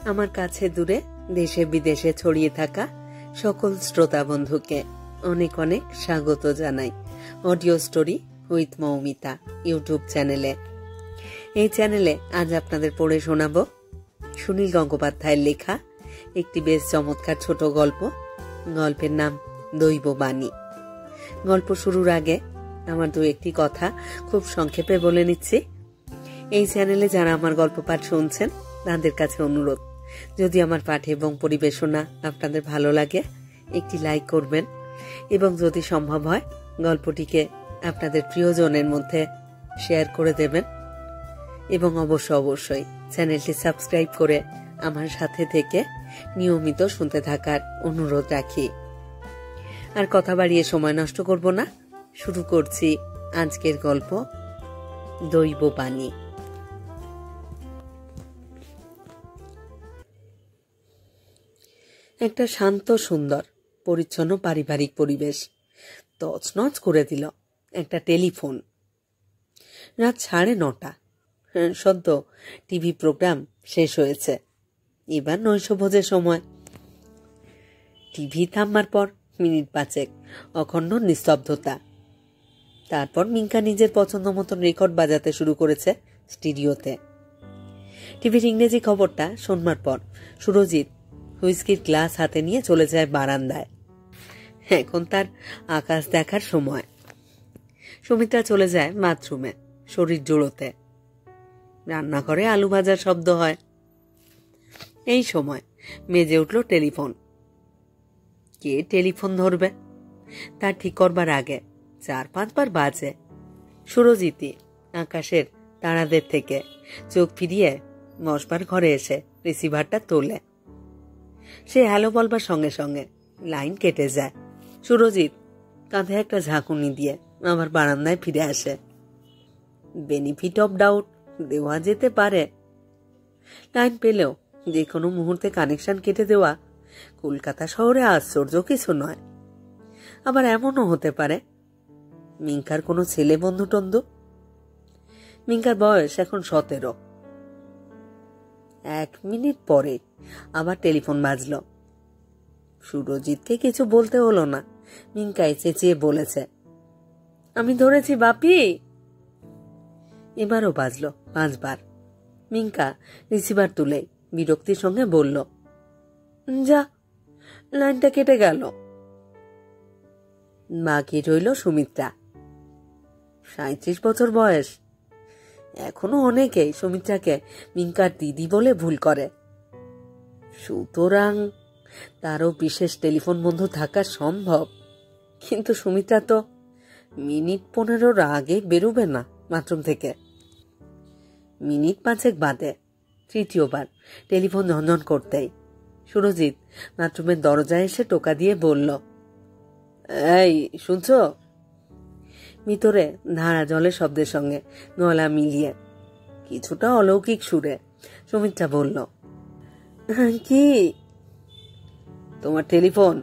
আমার কাছে দূরে দেশে বিদেশে ছড়িয়ে থাকা সকল শ্রোতা বন্ধুকে অনেক অনেক স্বাগত জানাই audio story with Moumita YouTube চ্যানেলে। এই চ্যানেলে আজ আপনাদের পড়ে শোনাব সুনীল গঙ্গোপাধ্যায়ের লেখা একটি বেশ চমৎকার ছোট গল্প। গল্পের নাম দৈববাণী। গল্প শুরুর আগে আমার দু একটি কথা খুব সংক্ষেপে বলে নিচ্ছি। এই চ্যানেলে যারা আমার গল্প পাঠ শুনছেন তাদের কাছে অনুরোধ, যদি আমার পাঠ এবং পরিবেশনা আপনাদের ভালো লাগে একটি লাইক করবেন এবং যদি সম্ভব হয় গল্পটিকে আপনাদের প্রিয়জনের মধ্যে শেয়ার করে দেবেন এবং অবশ্যই চ্যানেলটি সাবস্ক্রাইব করে আমার সাথে থেকে নিয়মিত শুনতে থাকার অনুরোধ রাখি। আর কথা বাড়িয়ে সময় নষ্ট করব না, শুরু করছি আজকের গল্প দৈববাণী। একটা শান্ত সুন্দর পরিচ্ছন্ন পারিবারিক পরিবেশ তছনছ করে দিল একটা টেলিফোন। রাত 9:30। সদ্য টিভি প্রোগ্রাম শেষ হয়েছে, এবার নৈশভোজের সময়। টিভি থামবার পর মিনিট 5 অখণ্ড নিস্তব্ধতা। তারপর মিঙ্কা নিজের পছন্দ মতন রেকর্ড বাজাতে শুরু করেছে স্টুডিওতে। টিভির ইংরেজি খবরটা শোনবার পর সুরজিৎ হুইস্কির গ্লাস হাতে নিয়ে চলে যায় বারান্দায়। এখন তার আকাশ দেখার সময়। সুমিত্রা চলে যায় বাথরুমে শরীর জুড়োতে। রান্নাঘরে আলু ভাজার শব্দ হয়। এই সময় মেজে উঠল টেলিফোন। কে টেলিফোন ধরবে তা ঠিক করবার আগে 4-5 বার বাজে। সুরজিৎই আকাশের তারাদের থেকে চোখ ফিরিয়ে বসবার ঘরে এসে রিসিভারটা তোলে। সে হ্যালো বলবার সঙ্গে সঙ্গে লাইন কেটে যায়। সুরজিৎ কাঁধে একটা ঝাঁকুনি দিয়ে আবার বারান্দায় ফিরে আসে। বেনিফিট অফ ডাউট দেওয়া যেতে পারে। লাইন পেলেও যে কোনো মুহূর্তে কানেকশন কেটে দেওয়া কলকাতা শহরে আশ্চর্য কিছু নয়। আবার এমনও হতে পারে মিঙ্কার কোনো ছেলে বন্ধু টন্ধু। মিঙ্কার বয়স এখন 17। 1 মিনিট পরে আবার টেলিফোন বাজল। সুরজিৎকে কিছু বলতে হলো না, মিঙ্কাই চেঁচিয়ে বলেছে, আমি ধরেছি বাপি। এবারও বাজল 5 বার। মিঙ্কা রিসিভার তুলে বিরক্তির সঙ্গে বলল, যা, লাইনটা কেটে গেল। বাকি রইল সুমিত্রা। 37 বছর বয়স। এখনো অনেকেই সুমিত্রাকে মিঙ্কার দিদি বলে ভুল করে। সুতরাং তারও বিশেষ টেলিফোন বন্ধু থাকা সম্ভব। কিন্তু সুমিত্রা তো মিনিট 15 আগে বেরোবে না বাথরুম থেকে। মিনিট 5 বাদে তৃতীয়বার টেলিফোন ঝনঝন করতেই সুরজিৎ বাথরুমের দরজায় এসে টোকা দিয়ে বলল, এই শুনছ? ভিতরে ধারা জলের শব্দের সঙ্গে গলা মিলিয়ে কিছুটা অলৌকিক সুরে সুমিত্রা বলল, কি? তোমার টেলিফোন।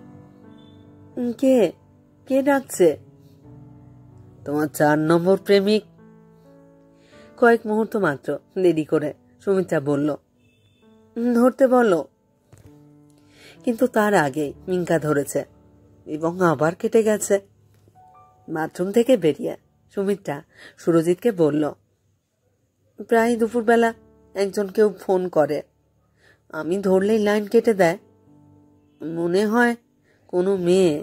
কে কে ডাকছে? তোমার 4 নম্বর প্রেমিক। কয়েক মুহূর্ত মাত্র দেরি করে সুমিত্রা বলল, ধরতে বলো। কিন্তু তার আগে মিঙ্কা ধরেছে এবং আবার কেটে গেছে। বাথরুম থেকে বেরিয়ে সুমিত্রা সুরজিৎকে বলল, প্রায় দুপুরবেলা একজন কেউ ফোন করে, আমি ধরলেই লাইন কেটে দেয়। মনে হয় কোনো মেয়ে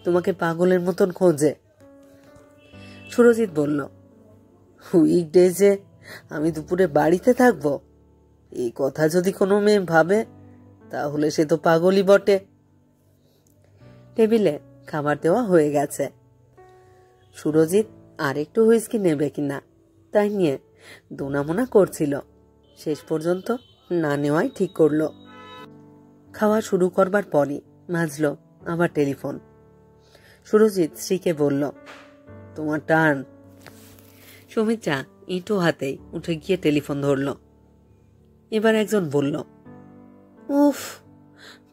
তোমাকে পাগলের মতন খোঁজে। সুরজিৎ বলল, উইকডেজে আমি দুপুরে বাড়িতে থাকবো, এই কথা যদি কোনো মেয়ে ভাবে তাহলে সে তো পাগলই বটে। টেবিলে খাবার দেওয়া হয়ে গেছে। সুরজিৎ আর একটু হুইস্কি নেবে কিনা তাই নিয়ে দোনামোনা করছিল। শেষ পর্যন্ত না নেওয়াই ঠিক করলো। খাওয়া শুরু করবার পরই বাজল আবার টেলিফোন। সুরজিৎ স্ত্রীকে বলল, তোমার টার্ন। সুমিত্রা ইঁটো হাতেই উঠে গিয়ে টেলিফোন ধরল। এবার একজন বলল, উফ,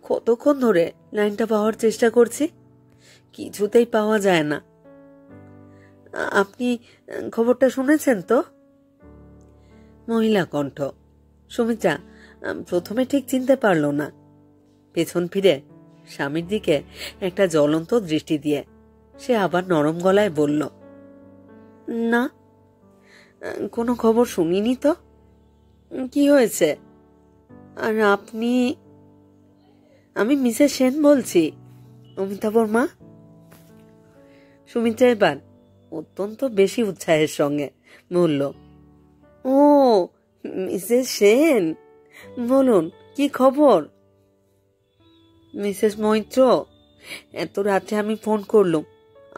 কতক্ষণ ধরে লাইনটা পাওয়ার চেষ্টা করছি, কিছুতেই পাওয়া যায় না। আপনি খবরটা শুনেছেন তো? মহিলা কণ্ঠ। সুমিত্রা প্রথমে ঠিক চিনতে পারল না। পেছন ফিরে স্বামীর দিকে একটা জ্বলন্ত দৃষ্টি দিয়ে সে আবার নরম গলায় বলল, না, কোনো খবর শুনিনি তো। কি হয়েছে? আর আপনি? আমি মিসেস সেন বলছি, অমিতাভর মা। সুমিত্রা এবার অত্যন্ত বেশি উৎসাহের সঙ্গে বলল, ও মিসেস সেন, বলুন কি খবর? মিসেস মৈত্র, এত রাতে আমি ফোন করলুম।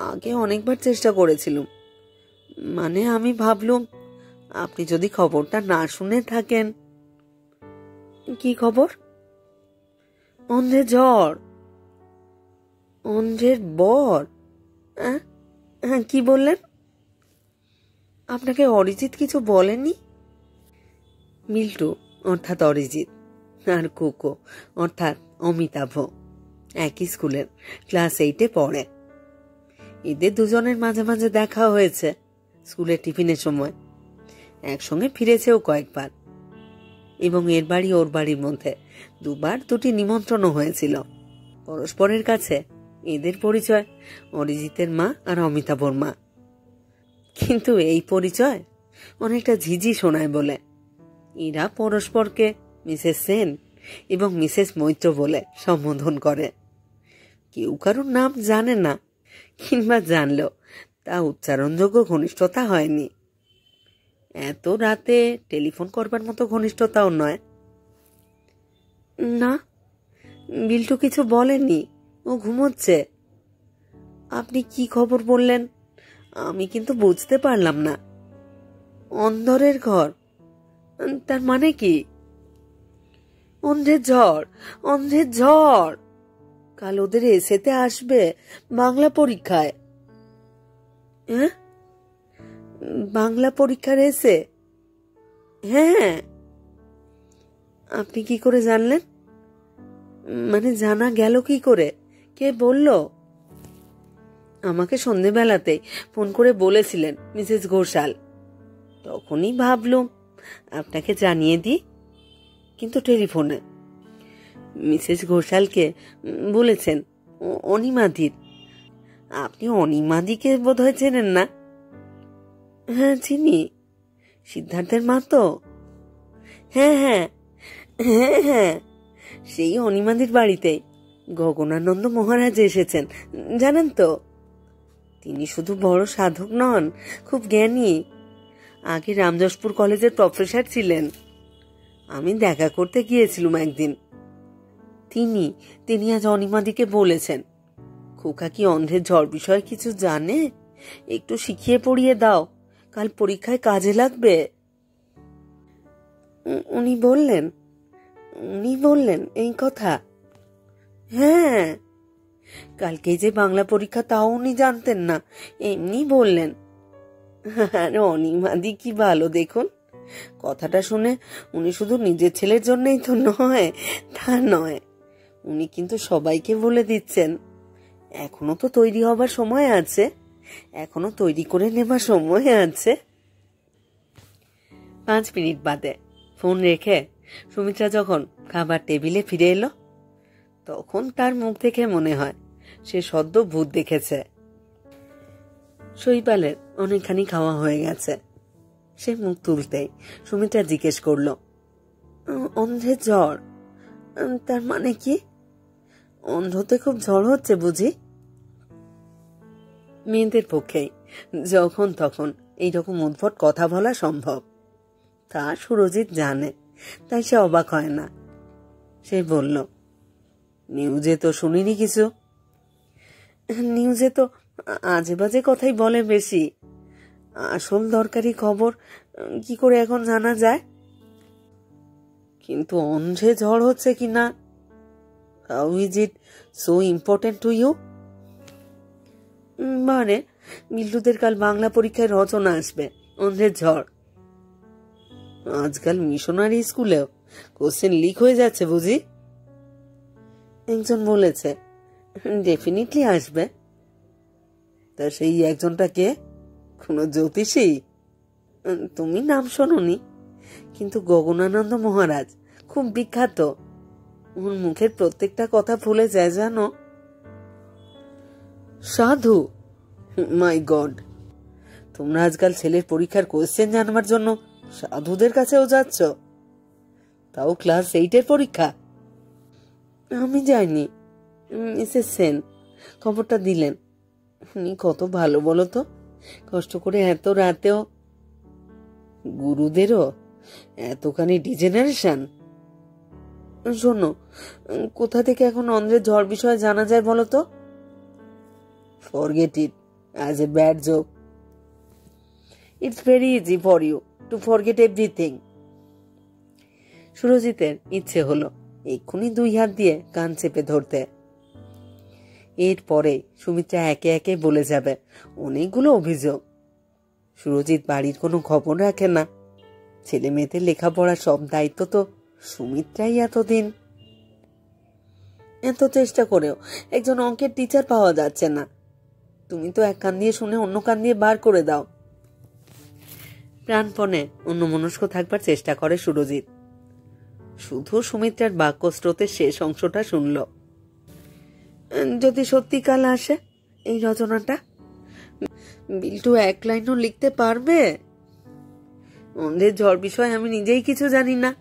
আগে অনেকবার চেষ্টা করেছিলাম, মানে আমি ভাবলুম আপনি যদি খবরটা না শুনে থাকেন। কি খবর? অন্ধের জ্বর। অন্ধের বর? হ্যাঁ, কি বললেন? আপনাকে অরিজিৎ কিছু বলেনি? মিল্টু অর্থাৎ অরিজিৎ আর কোকো অর্থাৎ অমিতাভ একই স্কুলের ক্লাস 8-এ পড়ে। এদের দুজনের মাঝে মাঝে দেখা হয়েছে স্কুলের টিফিনের সময়। একসঙ্গে ফিরেছেও কয়েকবার, এবং এর বাড়ি ওর বাড়ির মধ্যে দুবার দুটি নিমন্ত্রণও হয়েছিল। পরস্পরের কাছে এদের পরিচয় অরিজিতের মা আর অমিতাভর মা। কিন্তু এই পরিচয় অনেকটা ঝিঝি শোনায় বলে এরা পরস্পরকে মিসেস সেন এবং মিসেস মৈত্র বলে সম্বোধন করে। কেউ কারোর নাম জানে না, কিংবা জানলেও তা উচ্চারণযোগ্য ঘনিষ্ঠতা হয়নি। এত রাতে টেলিফোন করবার মতো ঘনিষ্ঠতাও নয়। না, বিল্টু কিছু বলেনি, ও ঘুমোচ্ছে। আপনি কি খবর বললেন আমি কিন্তু বুঝতে পারলাম না। অন্ধরের ঘর, তার মানে কি? অন্ধের ঝড়, অন্ধের ঝড় কাল ওদের এসেতে আসবে বাংলা পরীক্ষায়। হ্যাঁ, বাংলা পরীক্ষার এসে? হ্যাঁ। আপনি কি করে জানলেন? মানে জানা গেল কি করে? কে বলল? আমাকে সন্ধেবেলাতেই ফোন করে বলেছিলেন মিসেস ঘোষাল। তখনই ভাবলুম আপনাকে জানিয়ে দিই, কিন্তু টেলিফোনে। মিসেস ঘোষালকে বলেছেন অনিমাদির। আপনি অনিমাদিকে বোধহয় চেনেন না? হ্যাঁ চিনি, সিদ্ধার্থের মা তো? হ্যাঁ হ্যাঁ হ্যাঁ হ্যাঁ, সেই অনিমাদির বাড়িতেই গগনানন্দ মহারাজ এসেছেন, জানেন তো? তিনি শুধু বড় সাধক নন, খুব জ্ঞানী। আগে রামজশপুর কলেজের প্রফেসর ছিলেন। আমি দেখা করতে গিয়েছিলাম একদিন। তিনি আজ অনিমাদিকে বলেছেন, খোকা কি অন্ধের ঝড় বিষয়ে কিছু জানে? একটু শিখিয়ে পড়িয়ে দাও, কাল পরীক্ষায় কাজে লাগবে। উনি বললেন এই কথা? হ্যাঁ, কালকে যে বাংলা পরীক্ষা তাও উনি জানতেন না, এমনি বললেন। আর অনিমাদি কি ভালো দেখুন। কথাটা শুনে উনি শুধু নিজের ছেলের জন্যই তো নয়, তা নয়, উনি কিন্তু সবাইকে বলে দিচ্ছেন। এখনো তো তৈরি হবার সময় আছে, এখনো তৈরি করে নেবার সময় আছে। 5 মিনিট বাদে ফোন রেখে সুমিত্রা যখন খাবার টেবিলে ফিরে এলো, তখন তার মুখ দেখে মনে হয় সে সদ্য ভূত দেখেছে। শৈবালের অনেকখানি খাওয়া হয়ে গেছে। সে মুখ তুলতেই সুমিত্রা জিজ্ঞেস করল, অন্ধের জ্বর, তার মানে কি? অন্ধতে খুব ঝড় হচ্ছে বুঝি? মেয়েদের পক্ষেই যখন তখন এইরকম উদ্ভট কথা বলা সম্ভব, তা সুরজিৎ জানে, তাই সে অবাক হয় না। সে বলল, নিউজে তো শুনিনি কিছু। নিউজে তো আজে বাজে কথাই বলে বেশি, আসল দরকারি খবর কি করে এখন জানা যায়? কিন্তু অন্ধে ঝড় হচ্ছে কিনা, how is it so important to you? মানে মিল্টুদের কাল বাংলা পরীক্ষায় রচনা আসবে অন্ধের ঝড়। আজকাল মিশনারি স্কুলেও কোশ্চেন লিক হয়ে যাচ্ছে বুঝি? একজন বলেছে ডেফিনেটলি আসবে। তা সেই একজনটা কে? কোনো জ্যোতিষী? তুমি নাম শোনোনি, কিন্তু গগনানন্দ মহারাজ খুব বিখ্যাত। ওর মুখের প্রত্যেকটা কথা ভুলে যায় জানো। সাধু? মাই গড, তোমরা আজকাল ছেলের পরীক্ষার কোয়েশ্চেন জানবার জন্য সাধুদের কাছেও যাচ্ছ? তাও ক্লাস 8-এর পরীক্ষা। আমি যাইনি, মিসেস সেন খবরটা দিলেন। উনি কত ভালো বলো তো, কষ্ট করে এত রাতেও। গুরুদেরও এতখানি ডিজেনারেশন। শোনো, কোথা থেকে এখন অন্ধ্রের ঝড় বিষয়ে জানা যায় বলো তো? Forget it as a bad joke. It's very easy for you to forget everything. সুরজিতের ইচ্ছে হলো এক্ষুনি 2 হাত দিয়ে কান চেপে ধরতে। এরপরে সুমিত্রা একে একে বলে যাবে অনেকগুলো অভিযোগ। সুরজিৎ বাড়ির কোনো খবর রাখে না। ছেলে মেয়েদের লেখাপড়ার সব দায়িত্ব তো সুমিত্রাই এতদিন। এত চেষ্টা করেও একজন অঙ্কের টিচার পাওয়া যাচ্ছে না। তুমি তো এক কান দিয়ে শুনে অন্য কান দিয়ে বার করে দাও। প্রাণপণে অন্যমনস্ক থাকবার চেষ্টা করে সুরজিৎ। শুধু সুমিত্রার বাক্য স্রোতের শেষ অংশটা শুনল। যদি সত্যিকাল আসে এই রচনাটা, বিল্টু 1 লাইনও লিখতে পারবে? অন্ধ্রের ঝড় বিষয়ে আমি নিজেই কিছু জানি না।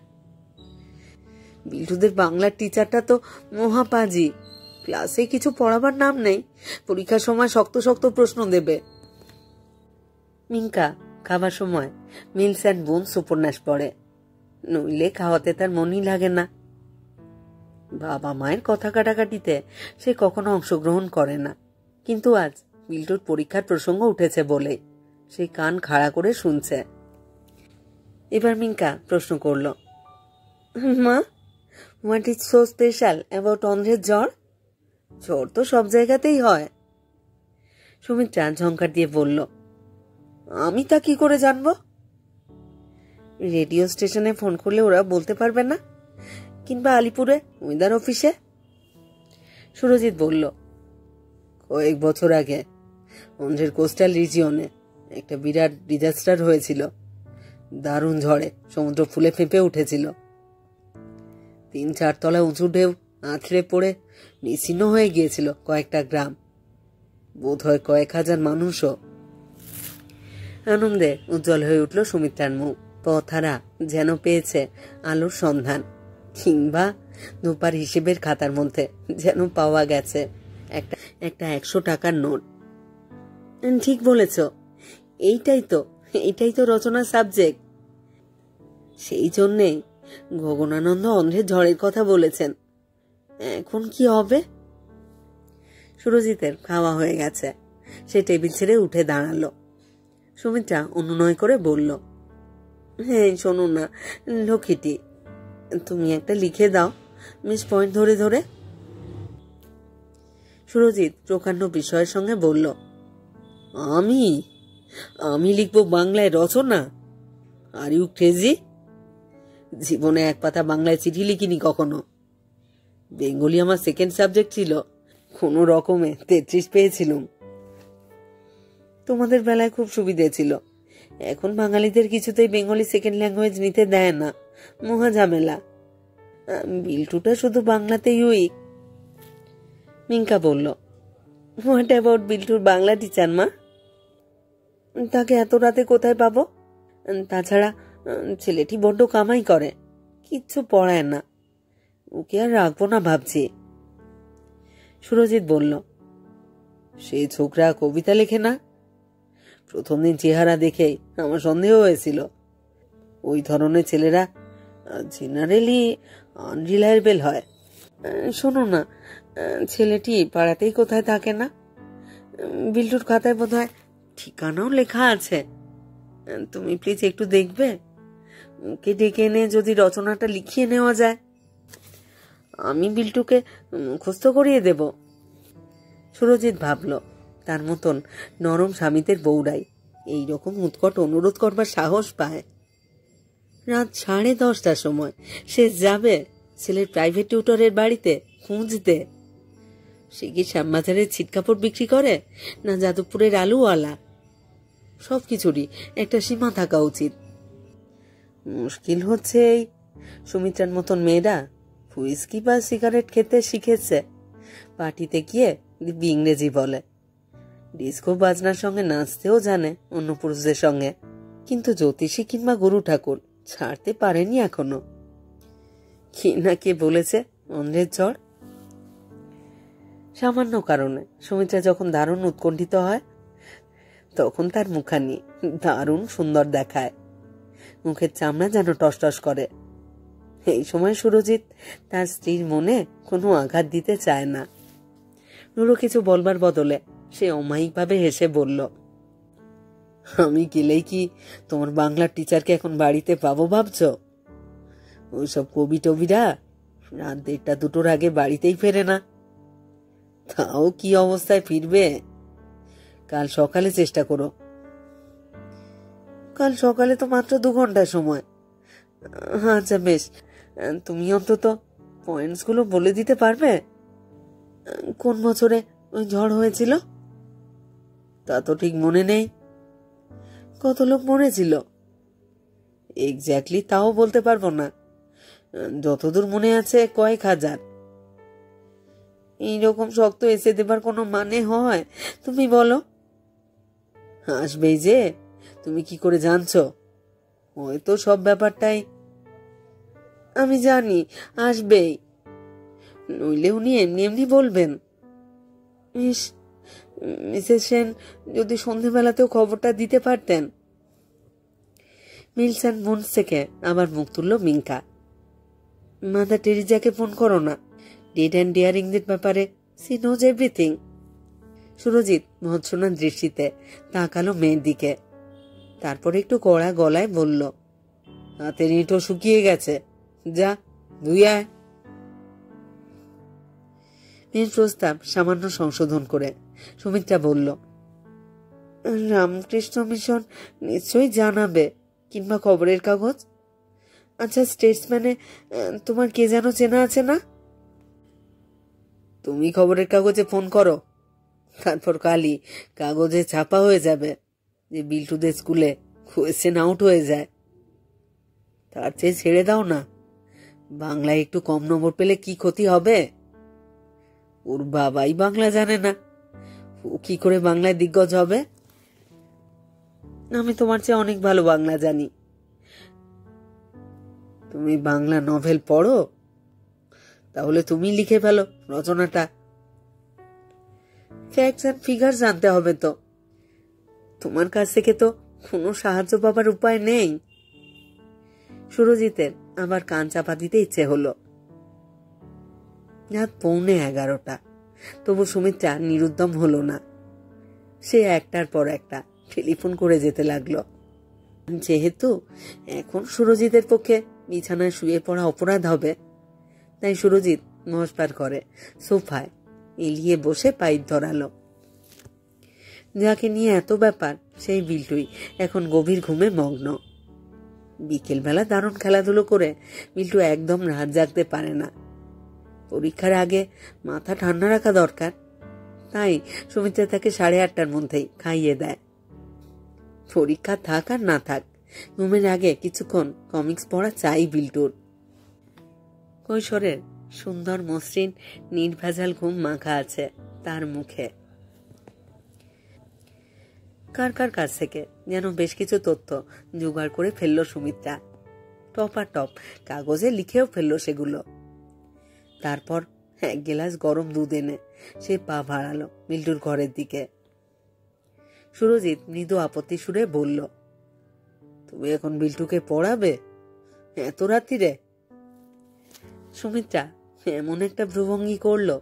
বিল্টুদের বাংলার টিচারটা তো মহাপাজি, ক্লাসে কিছু পড়াবার নাম নেই, পরীক্ষার সময় শক্ত শক্ত প্রশ্ন দেবে। মিঙ্কা খাবার সময় মিলস অ্যান্ড বোনস উপন্যাস পড়ে, নইলে খাওয়াতে তার মনই লাগে না। বাবা মায়ের কথা কাটাকাটিতে সে কখনো অংশগ্রহণ করে না, কিন্তু আজ বিল্টুর পরীক্ষার প্রসঙ্গ উঠেছে বলে সে কান খাড়া করে শুনছে। এবার মিঙ্কা প্রশ্ন করল, মা, what is so special about অন্ধ্রের ঝড়? ঝড় তো সব জায়গাতেই হয়। সুমিত্রা ঝংকার দিয়ে বলল, আমি তা কি করে জানবো? রেডিও স্টেশনে ফোন করলে ওরা বলতে পারবে না? কিংবা আলিপুরে ওয়েদার অফিসে? সুরজিৎ বলল, কয়েক বছর আগে অন্ধ্রের কোস্টাল রিজিয়নে একটা বিরাট ডিজাস্টার হয়েছিল। দারুণ ঝড়ে সমুদ্র ফুলে ফেঁপে উঠেছিল। 3-4 তলা উঁচু ঢেউ আছড়ে পড়ে নিশ্চিহ্ন হয়ে গিয়েছিল কয়েকটা গ্রাম, বোধহয় কয়েক হাজার মানুষও। আনন্দে উজ্জ্বল হয়ে উঠল সুমিত্রার মুখ। পথহারা যেন পেয়েছে আলোর সন্ধান, কিংবা দুপার হিসেবের খাতার মধ্যে যেন পাওয়া গেছে একটা 100 টাকার নোট। ঠিক বলেছ, এইটাই তো রচনার সাবজেক্ট। সেই জন্যেই গগনানন্দ অন্ধ্রের ঝড়ের কথা বলেছেন। এখন কি হবে? সুরজিতের খাওয়া হয়ে গেছে, সে টেবিল ছেড়ে উঠে দাঁড়ালো। সুমিত্রা অনুনয় করে বলল, হ্যাঁ শোনো না লক্ষ্মীটি, তুমি একটা লিখে দাও মিস পয়েন্ট ধরে ধরে। সুরজিৎ প্রকাণ্ড বিষয়ের সঙ্গে বলল, আমি লিখব বাংলায় রচনা? Are you crazy? জীবনে 1 পাতা বাংলায় চিঠি লিখিনি কখনো। বেঙ্গলি আমার সেকেন্ড সাবজেক্ট ছিল, কোনো রকমে 33 পেয়েছিলাম। তোমাদের বেলায় খুব সুবিধে ছিল, এখন বাঙালিদের কিছুতেই বেঙ্গলি সেকেন্ড ল্যাঙ্গুয়েজ নিতে দেয় না, মহা ঝামেলা। বিল্টুটা শুধু বাংলাতেই উইক। মিঙ্কা বলল, হোয়াট অ্যাবাউট বিল্টুর বাংলা টিচার মা? তাকে এত রাতে কোথায় পাবো? তাছাড়া ছেলেটি বড্ড কামাই করে, কিচ্ছু পড়ায় না, ওকে আর রাখবো না ভাবছি। সুরজিৎ বলল, সে ছোকরা কবিতা লেখে না? প্রথম দিন চেহারা দেখেই আমার সন্দেহ হয়েছিল। ওই ধরনের ছেলেরা জেনারেলি আনরিলায়েবল হয়। শোনো না, ছেলেটি পাড়াতেই কোথায় থাকে না? বিল্টুর খাতায় বোধহয় ঠিকানাও লেখা আছে। তুমি প্লিজ একটু দেখবে, ওকে ডেকে এনে যদি রচনাটা লিখিয়ে নেওয়া যায়, আমি বিল্টুকে মুখস্থ করিয়ে দেব। সুরজিৎ ভাবল, তার মতন নরম স্বামীদের বউরাই এইরকম উৎকট অনুরোধ করবার সাহস পায়। রাত 10:30টার সময় সে যাবে ছেলের প্রাইভেট টিউটরের বাড়িতে খুঁজতে। সে কি শ্যামবাজারের ছিটকাপড় বিক্রি করে, না যাদবপুরের আলুওয়ালা? সবকিছুরই একটা সীমা থাকা উচিত। মুশকিল হচ্ছে সুমিত্রার মতন মেয়েরা হুইস্কি বা সিগারেট খেতে শিখেছে, পার্টিতে গিয়ে দিব্যি ইংরেজি বলে, ডিস্কো বাজনার সঙ্গে নাচতেও জানে অন্য পুরুষদের সঙ্গে, কিন্তু জ্যোতিষী কিংবা গুরু ঠাকুর ছাড়তে পারেনি এখনো। কি না কে বলেছে অন্ধ্রের ঝড়। সামান্য কারণে সুমিত্রা যখন দারুণ উৎকণ্ঠিত হয় তখন তার মুখানি দারুণ সুন্দর দেখায়, মুখের চামড়া যেন টসটস করে। এই সময় সুরজিৎ তার স্ত্রীর মনে কোনো আঘাত দিতে চায় না। নুরু কিছু বলবার বদলে সে অমায়িকভাবে হেসে বলল, আমি গেলেই কি তোমার বাংলার টিচারকে এখন বাড়িতে পাবো ভাবছ? ওইসব কবি টবিরা রাত 1টা-2টোর আগে বাড়িতেই ফেরে না। তাও কি অবস্থায় ফিরবে? কাল সকালে চেষ্টা করো। কাল সকালে তো মাত্র 2 ঘন্টা সময়। আচ্ছা বেশ, তুমি অন্তত পয়েন্টসগুলো বলে দিতে পারবে? কোন বছরে ওই ঝড় হয়েছিল? তা তো ঠিক মনে নেই। কত লোক মরেছিল? এক্স্যাক্টলি তাও বলতে পারবো না, যতদূর মনে আছে কয়েক হাজার। এইরকম শক্ত এসে দেবার কোনো মানে হয়? তুমি বলো। আসবেই যে, তুমি কি করে জানছো? হয়তো সব ব্যাপারটাই। আমি জানি আসবেই, নইলে উনি এমনি এমনি বলবেন। মিসেস সেন যদি সন্ধেবেলাতেও খবরটা দিতে পারতেন। মিলস অ্যান্ড মুনস থেকে আবার মুখ তুলল মিঙ্কা। মাদার টেরিজাকে ফোন করো না, ডেড অ্যান্ড ডিয়ারিংদের ব্যাপারে সি নোজ এভরিথিং। সুরজিৎ ভৎসনা দৃষ্টিতে তাকালো মেয়ের দিকে, তারপর একটু কড়া গলায় বলল, হাতের ইঁটও শুকিয়ে গেছে, যা ধুই আয়। মেয়ের প্রস্তাব সামান্য সংশোধন করে সুমিত্রা বলল, রামকৃষ্ণ মিশন নিশ্চয়ই জানাবে, কিংবা খবরের কাগজ। আচ্ছা, স্টেটসম্যানে তোমার কে যেন চেনা আছে না? তুমি খবরের কাগজে ফোন করো, তারপর কালই কাগজে ছাপা হয়ে যাবে যে বিল্টুদের স্কুলে কোয়েশ্চেন আউট হয়ে যায়। তার চেয়ে ছেড়ে দাও না, বাংলায় একটু কম নম্বর পেলে কি ক্ষতি হবে? ওর বাবাই বাংলা জানে না, ও কি করে বাংলায় দিগ্গজ হবে? আমি তোমার চেয়ে অনেক ভালো বাংলা জানি। তুমি বাংলা নভেল পড়ো? তাহলে তুমি লিখে ফেলো রচনাটা। ফ্যাক্টস অ্যান্ড ফিগার জানতে হবে তো। তোমার কাছ থেকে তো কোনো সাহায্য পাবার উপায় নেই। সুরজিতের আবার কান চাপা দিতে ইচ্ছে হলো। রাত 11:45, তবু সুমিত্রা নিরুদ্যম হলো না। সে একটার পর একটা টেলিফোন করে যেতে লাগলো। যেহেতু এখন সুরজিতের পক্ষে বিছানায় শুয়ে পড়া অপরাধ হবে, তাই সুরজিৎ মশপার করে সোফায় এলিয়ে বসে পাইপ ধরালো। যাকে নিয়ে এত ব্যাপার সেই বিল্টুই এখন গভীর ঘুমে মগ্ন। বিকেলবেলা দারুণ খেলাধুলো করে বিল্টু একদম রাত জাগতে পারে না। পরীক্ষার আগে মাথা ঠান্ডা রাখা দরকার, তাই সুমিত্রা তাকে 8:30টার মধ্যেই খাইয়ে দেয়। পরীক্ষা থাক আর না থাক, ঘুমের আগে কিছুক্ষণ কমিক্স পড়া চাই বিল্টুর। কৈশোরের সুন্দর মসৃণ নির্ভেজাল ঘুম মাখা আছে তার মুখে। কার কার কাছ থেকে যেন বেশ কিছু তথ্য জোগাড় করে ফেললো সুমিত্রা, টপাটপ কাগজে লিখেও ফেললো সেগুলো। তারপর 1 গ্লাস গরম দুধ এনে সে পা বাড়ালো বিল্টুর ঘরের দিকে। সুরজিৎ মৃদু আপত্তি সুরে বলল, তুমি এখন বিল্টুকে পড়াবে এত রাত্রিরে? সুমিত্রা এমন একটা ভ্রুভঙ্গি করলো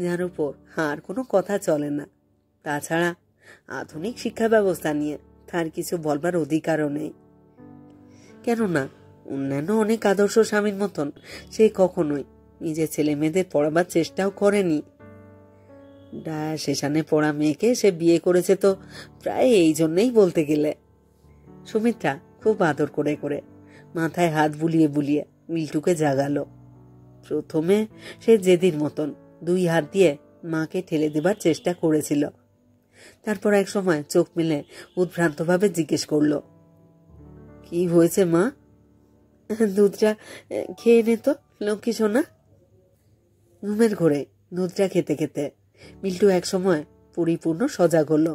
যার উপর আর কোনো কথা চলে না। তাছাড়া আধুনিক শিক্ষা ব্যবস্থা নিয়ে তার কিছু বলবার অধিকারও নেই। কেননা অন্যান্য অনেক আদর্শ স্বামীর মতন সে কখনোই নিজের ছেলে মেয়েদের পড়াবার চেষ্টাও করেনি। সেখানে পড়া মেয়েকে সে বিয়ে করেছে তো প্রায় এই জন্যই বলতে গেলে। সুমিত্রা খুব আদর করে করে মাথায় হাত বুলিয়ে বুলিয়ে বিল্টুকে জাগালো। প্রথমে সে জেদির মতন 2 হাত দিয়ে মাকে ঠেলে দেবার চেষ্টা করেছিল। তারপর এক সময় চোখ মেলে উদ্ভ্রান্তভাবে জিজ্ঞেস করলো, কি হয়েছে মা? দুধটা খেয়ে নে তো লক্ষ্মী সোনা। ঘুমের ঘোরে দুধটা খেতে খেতে বিল্টু একসময় পরিপূর্ণ সজাগ হলো।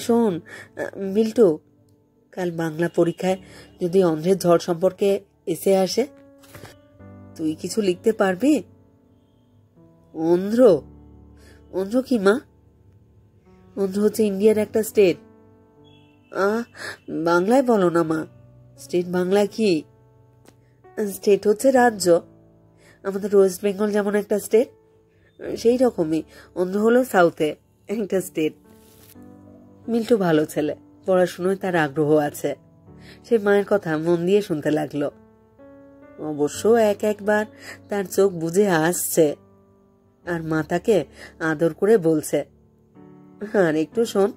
শোন বিল্টু, কাল বাংলা পরীক্ষায় যদি অন্ধ্রের ঝড় সম্পর্কে এসে আসে, তুই কিছু লিখতে পারবি? অন্ধ্র? অন্ধ্র কি মা? অন্ধ্র হচ্ছে ইন্ডিয়ার একটা স্টেট। বাংলায় বলো না মা, স্টেট বাংলায় কি? স্টেট হচ্ছে রাজ্য, আমাদের ওয়েস্ট বেঙ্গল যেমন একটা স্টেট, সেই রকমই অন্ধ্র হলো সাউথে একটা স্টেট। মিল্টু ভালো ছেলে, পড়াশুনোয় তার আগ্রহ আছে। সে মায়ের কথা মন দিয়ে শুনতে লাগলো। অবশ্য একবার তার চোখ বুজে আসছে, আর মা তাকে আদর করে বলছে, আর একটু শোন,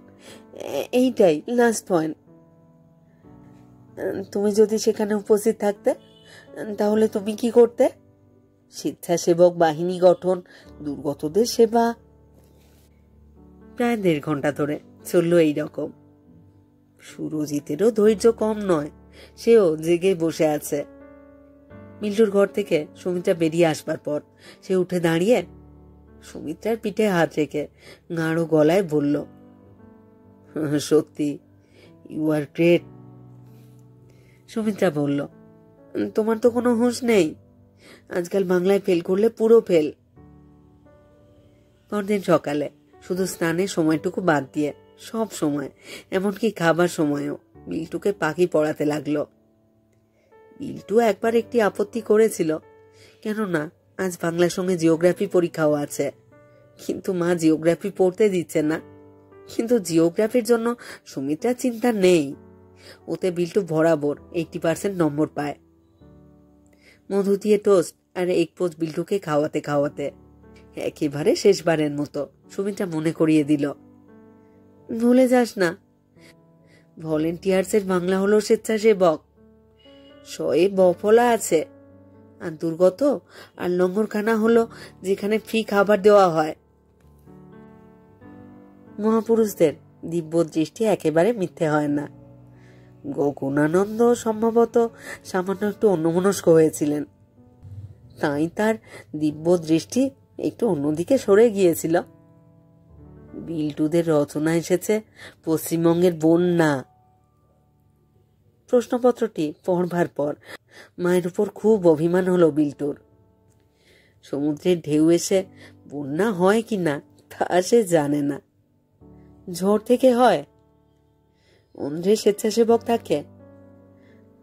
এইটাই লাস্ট পয়েন্ট। তুমি যদি সেখানে উপস্থিত থাকতে, তাহলে তুমি কি করতে? স্বেচ্ছাসেবক বাহিনী গঠন, দুর্গতদের সেবা। প্রায় 1.5 ঘন্টা ধরে চলল এইরকম। সুরজিতেরও ধৈর্য কম নয়, সেও জেগে বসে আছে। মিল্টুর ঘর থেকে সুমিত্রা বেরিয়ে আসবার পর সে উঠে দাঁড়িয়ে সুমিত্রার পিঠে হাত রেখে গাঢ় গলায় বলল, সত্যি ইউ আর গ্রেট। সুমিত্রা বলল, তোমার তো কোনো হুঁশ নেই, আজকাল বাংলায় ফেল করলে পুরো ফেল। পরদিন সকালে শুধু স্নানের সময়টুকু বাদ দিয়ে সব সময়, এমনকি খাবার সময়ও বিল্টুকে পাখি পড়াতে লাগলো। বিল্টু একবার একটি আপত্তি করেছিল, কেননা আজ বাংলার সঙ্গে জিওগ্রাফি পরীক্ষাও আছে, কিন্তু মা জিওগ্রাফি পড়তে দিচ্ছে না। কিন্তু জিওগ্রাফির জন্য সুমিত্রার চিন্তা নেই, ওতে বিল্টু বরাবর 80% নম্বর পায়। মধু দিয়ে টোস্ট আর এক পোচ বিল্টুকে খাওয়াতে খাওয়াতে একেবারে শেষবারের মতো সুমিত্রা মনে করিয়ে দিল, ভুলে যাস না, ভলেন্টিয়ার্সের বাংলা হলো স্বেচ্ছাসেবক। শয়ে বফলা আছে, আর দুর্গত আর লঙ্গরখানা হলো যেখানে ফ্রি খাবার দেওয়া হয়। মহাপুরুষদের দিব্য দৃষ্টি একেবারে মিথ্যে হয় না। গগনানন্দ সম্ভবত সামান্য একটু অন্যমনস্ক হয়েছিলেন, তাই তার দিব্য দৃষ্টি একটু অন্যদিকে সরে গিয়েছিল। বিল্টুদের রচনা এসেছে পশ্চিমবঙ্গের বন্যা। প্রশ্নপত্রটি পড়বার পর মায়ের উপর খুব অভিমান হলো বিল্টুর। সমুদ্রের ঢেউ এসে বন্যা হয় কিনা তা সে জানে না, ঝড় থেকে হয়। অন্ধ্রে স্বেচ্ছাসেবক থাকে,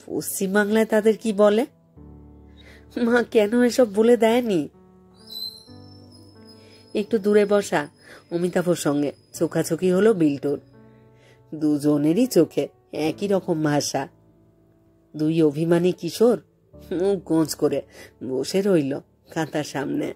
পশ্চিমবাংলায় তাদের কি বলে? মা কেন এসব বলে দেয়নি? একটু দূরে বসা অমিতাভর সঙ্গে চোখাচোখি হলো বিল্টুর। দুজনেরই চোখে একই রকম ভাষা। দুই অভিমানী কিশোর মুখ গোঁজ করে বসে রইল খাতার সামনে।